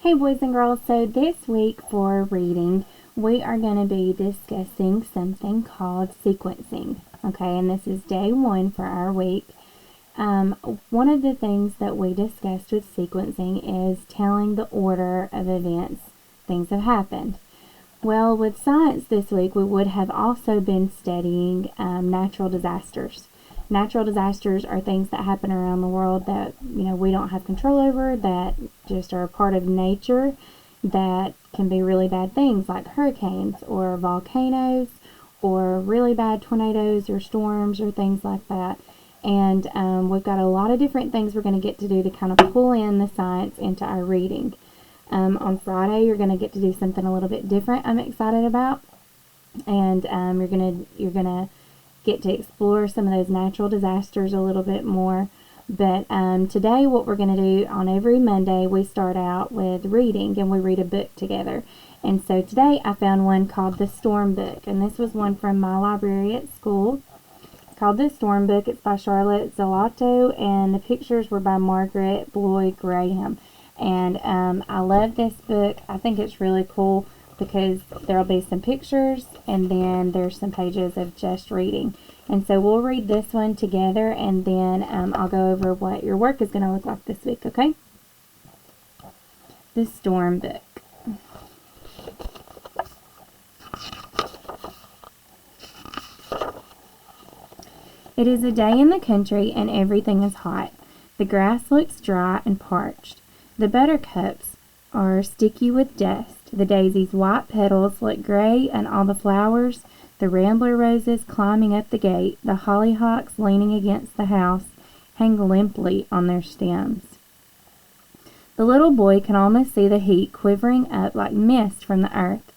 Hey boys and girls, so this week for reading, we are going to be discussing something called sequencing. Okay, and this is day one for our week. One of the things that we discussed with sequencing is telling the order of events. Things have happened. Well, with science this week, we would have also been studying natural disasters. Natural disasters are things that happen around the world that, we don't have control over, that just are a part of nature, that can be really bad things like hurricanes or volcanoes or really bad tornadoes or storms or things like that. And we've got a lot of different things we're going to get to do to kind of pull in the science into our reading. On Friday, you're going to get to do something a little bit different I'm excited about. And you're gonna get to explore some of those natural disasters a little bit more. But today what we're going to do on every Monday, we start out with reading and we read a book together. And so today I found one called The Storm Book, and this was one from my library at school. It's called The Storm Book. It's by Charlotte Zelato, and the pictures were by Margaret Bloy Graham. And I love this book. I think it's really cool because there'll be some pictures and then there's some pages of just reading. And so we'll read this one together, and then I'll go over what your work is going to look like this week, okay? The Storm Book. It is a day in the country and everything is hot. The grass looks dry and parched. The buttercups are sticky with dust. The daisy's white petals look gray, and all the flowers, the rambler roses climbing up the gate, the hollyhocks leaning against the house, hang limply on their stems. The little boy can almost see the heat quivering up like mist from the earth.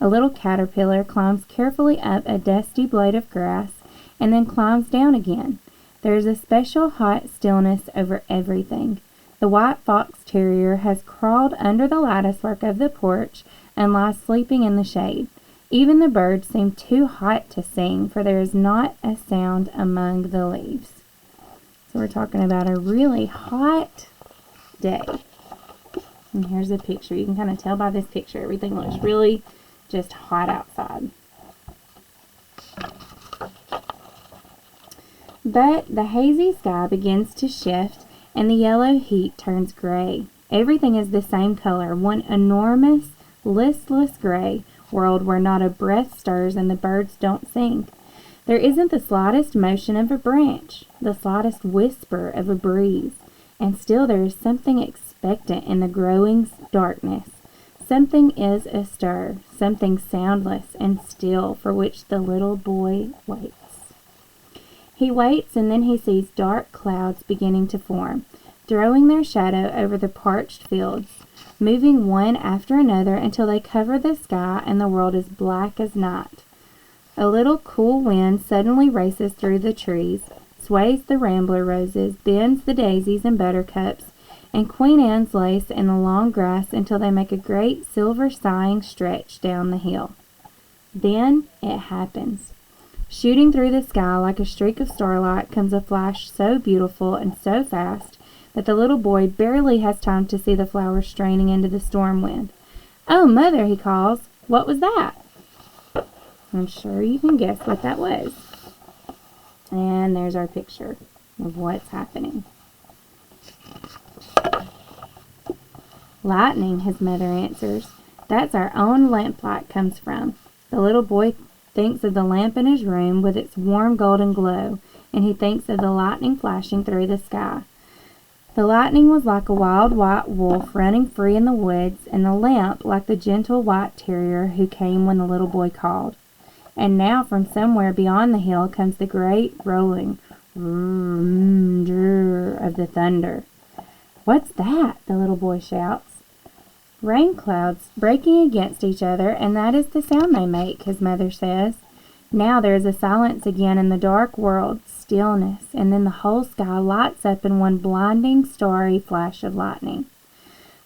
A little caterpillar climbs carefully up a dusty blade of grass and then climbs down again. There is a special hot stillness over everything. The white fox terrier has crawled under the latticework of the porch and lies sleeping in the shade. Even the birds seem too hot to sing, for there is not a sound among the leaves. So we're talking about a really hot day. And here's a picture. You can kind of tell by this picture, everything looks really just hot outside. But the hazy sky begins to shift, and the yellow heat turns gray. Everything is the same color, one enormous, listless gray world where not a breath stirs and the birds don't sing. There isn't the slightest motion of a branch, the slightest whisper of a breeze, and still there is something expectant in the growing darkness. Something is astir, something soundless and still for which the little boy waits. He waits, and then he sees dark clouds beginning to form, throwing their shadow over the parched fields, moving one after another until they cover the sky and the world is black as night. A little cool wind suddenly races through the trees, sways the rambler roses, bends the daisies and buttercups, and Queen Anne's lace in the long grass until they make a great silver sighing stretch down the hill. Then it happens. Shooting through the sky like a streak of starlight comes a flash so beautiful and so fast that the little boy barely has time to see the flowers straining into the storm wind. "Oh, Mother," he calls, "what was that?" I'm sure you can guess what that was. And there's our picture of what's happening. "Lightning," his mother answers. "That's our own lamplight comes from." The little boy thinks of the lamp in his room with its warm golden glow, and he thinks of the lightning flashing through the sky. The lightning was like a wild white wolf running free in the woods, and the lamp like the gentle white terrier who came when the little boy called. And now from somewhere beyond the hill comes the great rolling of the thunder. "What's that?" the little boy shouts. "Rain clouds breaking against each other, and that is the sound they make," his mother says. Now there is a silence again in the dark world, stillness, and then the whole sky lights up in one blinding, starry flash of lightning.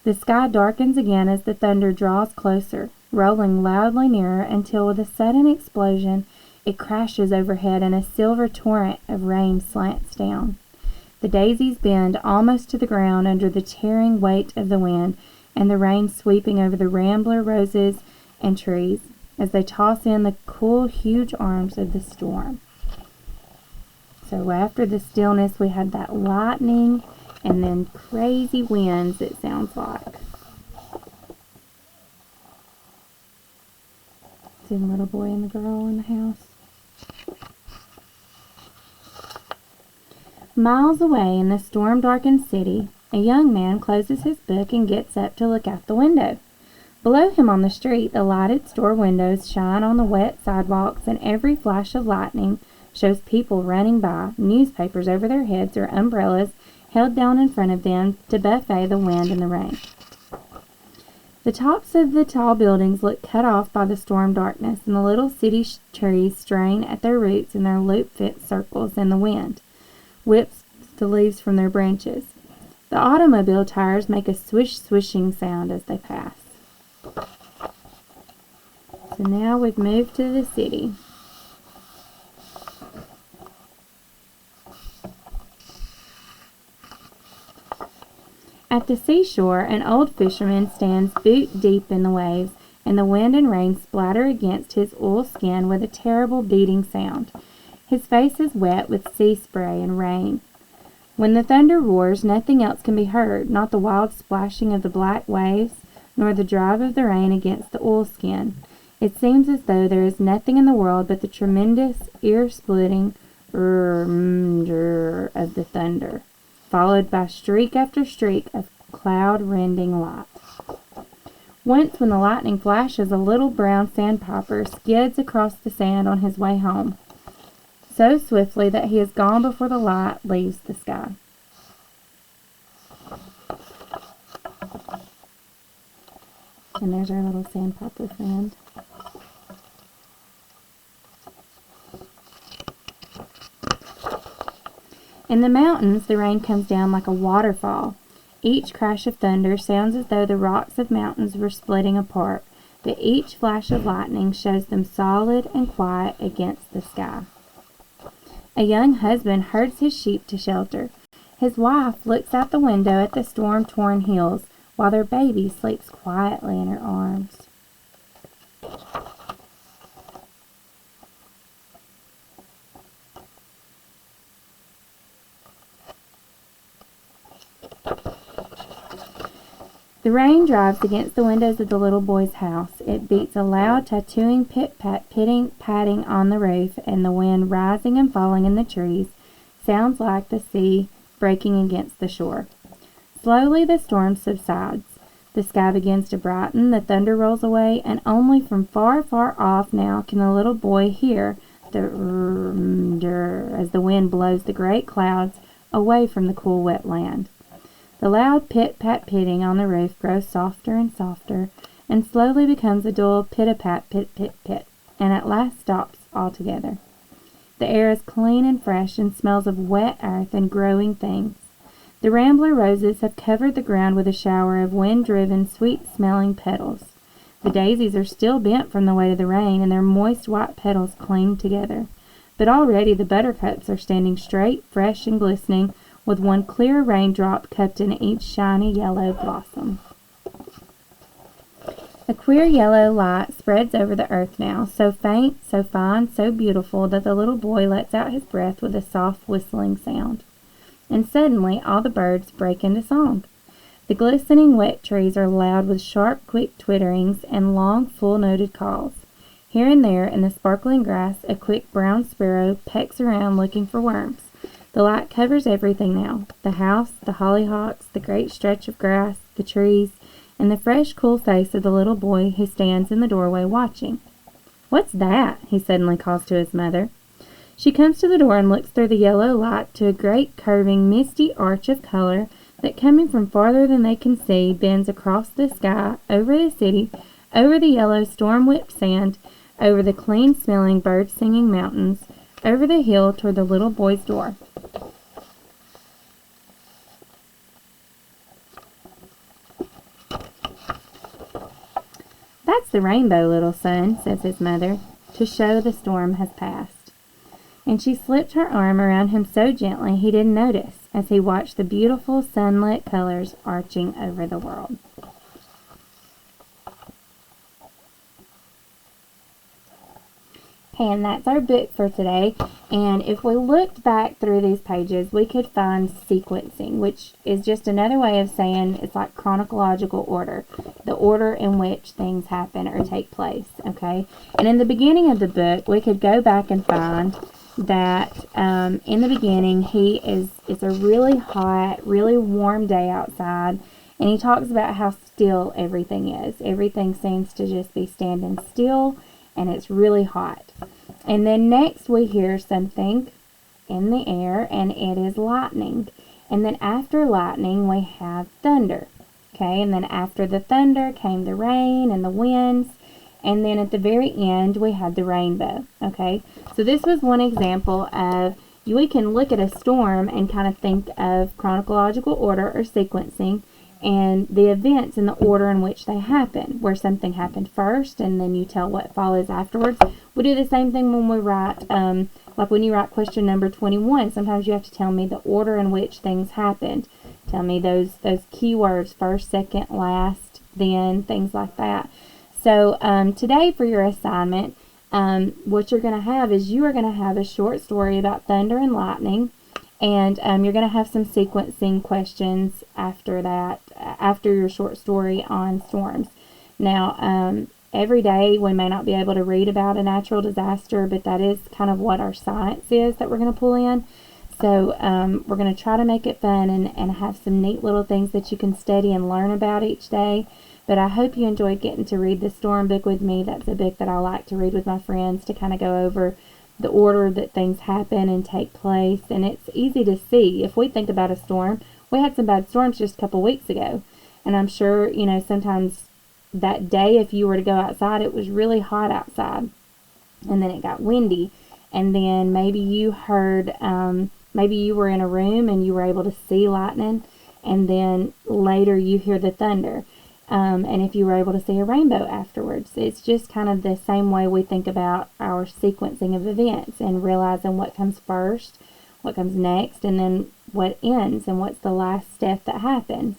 The sky darkens again as the thunder draws closer, rolling loudly nearer until with a sudden explosion it crashes overhead and a silver torrent of rain slants down. The daisies bend almost to the ground under the tearing weight of the wind, and the rain sweeping over the rambler roses and trees as they toss in the cool, huge arms of the storm. So after the stillness, we had that lightning and then crazy winds, it sounds like. See the little boy and the girl in the house. Miles away in the storm-darkened city, a young man closes his book and gets up to look out the window. Below him on the street, the lighted store windows shine on the wet sidewalks, and every flash of lightning shows people running by, newspapers over their heads or umbrellas held down in front of them to buffet the wind and the rain. The tops of the tall buildings look cut off by the storm darkness, and the little city trees strain at their roots in their loop-fit circles, and the wind whips the leaves from their branches. The automobile tires make a swish-swishing sound as they pass. So now we've moved to the city. At the seashore, an old fisherman stands boot deep in the waves, and the wind and rain splatter against his wool skin with a terrible beating sound. His face is wet with sea spray and rain. When the thunder roars, nothing else can be heard, not the wild splashing of the black waves, nor the drive of the rain against the oilskin. It seems as though there is nothing in the world but the tremendous, ear-splitting of the thunder, followed by streak after streak of cloud-rending light. Once, when the lightning flashes, a little brown sandpiper skids across the sand on his way home, so swiftly that he is gone before the light leaves the sky. And there's our little sandpiper friend. In the mountains, the rain comes down like a waterfall. Each crash of thunder sounds as though the rocks of mountains were splitting apart, but each flash of lightning shows them solid and quiet against the sky. A young husband herds his sheep to shelter. His wife looks out the window at the storm-torn hills, while their baby sleeps quietly in her arms. The rain drives against the windows of the little boy's house. It beats a loud, tattooing pit-pat, patting on the roof, and the wind rising and falling in the trees sounds like the sea breaking against the shore. Slowly the storm subsides. The sky begins to brighten, the thunder rolls away, and only from far, far off now can the little boy hear the as the wind blows the great clouds away from the cool, wet land. The loud pit-pat-pitting on the roof grows softer and softer, and slowly becomes a dull pit-a-pat, pit-pit-pit, and at last stops altogether. The air is clean and fresh, and smells of wet earth and growing things. The rambler roses have covered the ground with a shower of wind-driven, sweet-smelling petals. The daisies are still bent from the weight of the rain, and their moist white petals cling together. But already the buttercups are standing straight, fresh, and glistening, with one clear raindrop cupped in each shiny yellow blossom. A queer yellow light spreads over the earth now, so faint, so fine, so beautiful that the little boy lets out his breath with a soft whistling sound. And suddenly all the birds break into song. The glistening wet trees are loud with sharp, quick twitterings and long, full-noted calls. Here and there in the sparkling grass a quick brown sparrow pecks around looking for worms. The light covers everything now, the house, the hollyhocks, the great stretch of grass, the trees, and the fresh, cool face of the little boy who stands in the doorway watching. "What's that?" he suddenly calls to his mother. She comes to the door and looks through the yellow light to a great curving, misty arch of color that, coming from farther than they can see, bends across the sky, over the city, over the yellow storm-whipped sand, over the clean-smelling, bird-singing mountains, over the hill toward the little boy's door. "That's the rainbow, little son," says his mother, "to show the storm has passed." And she slipped her arm around him so gently he didn't notice as he watched the beautiful sunlit colors arching over the world. Okay, and that's our book for today. And if we looked back through these pages, we could find sequencing, which is just another way of saying it's like chronological order, the order in which things happen or take place, okay? And in the beginning of the book, we could go back and find that in the beginning, it's a really hot, really warm day outside, and he talks about how still everything is. Everything seems to just be standing still, and it's really hot. And then next we hear something in the air, and it is lightning. And then after lightning we have thunder. Okay, and then after the thunder came the rain and the winds. And then at the very end we had the rainbow. Okay, so this was one example of, we can look at a storm and kind of think of chronological order or sequencing, and the events in the order in which they happen, where something happened first and then you tell what follows afterwards. We do the same thing when we write, like when you write question number 21, sometimes you have to tell me the order in which things happened. Tell me those keywords, first, second, last, then, things like that. So today for your assignment, what you're going to have is you are going to have a short story about thunder and lightning. And you're going to have some sequencing questions after that, after your short story on storms. Now, every day we may not be able to read about a natural disaster, but that is kind of what our science is that we're going to pull in. So we're going to try to make it fun and have some neat little things that you can study and learn about each day. But I hope you enjoyed getting to read the Storm book with me. That's a book that I like to read with my friends to kind of go over the order that things happen and take place, and it's easy to see. If we think about a storm, we had some bad storms just a couple weeks ago, and I'm sure, you know, sometimes that day if you were to go outside, it was really hot outside, and then it got windy, and then maybe you heard, maybe you were in a room and you were able to see lightning, and then later you hear the thunder. And if you were able to see a rainbow afterwards. It's just kind of the same way we think about our sequencing of events and realizing what comes first, what comes next, and then what ends and what's the last step that happens.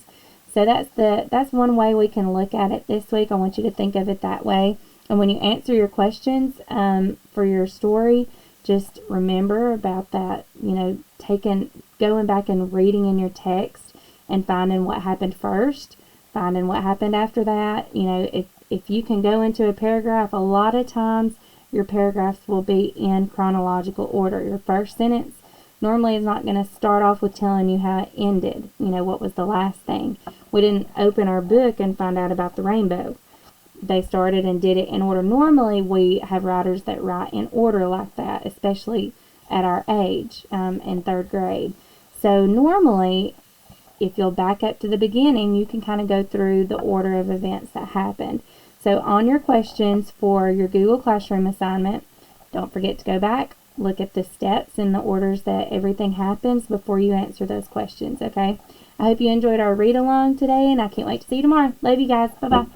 So that's one way we can look at it this week. I want you to think of it that way. And when you answer your questions for your story, just remember about that, you know, going back and reading in your text and finding what happened first, finding what happened after that. You know, if you can go into a paragraph, a lot of times your paragraphs will be in chronological order. Your first sentence normally is not going to start off with telling you how it ended, you know, what was the last thing. We didn't open our book and find out about the rainbow. They started and did it in order. Normally we have writers that write in order like that, especially at our age in third grade. So normally, if you'll back up to the beginning, you can kind of go through the order of events that happened. So on your questions for your Google Classroom assignment, don't forget to go back, look at the steps and the orders that everything happens before you answer those questions, okay? I hope you enjoyed our read along today, and I can't wait to see you tomorrow. Love you guys. Bye-bye.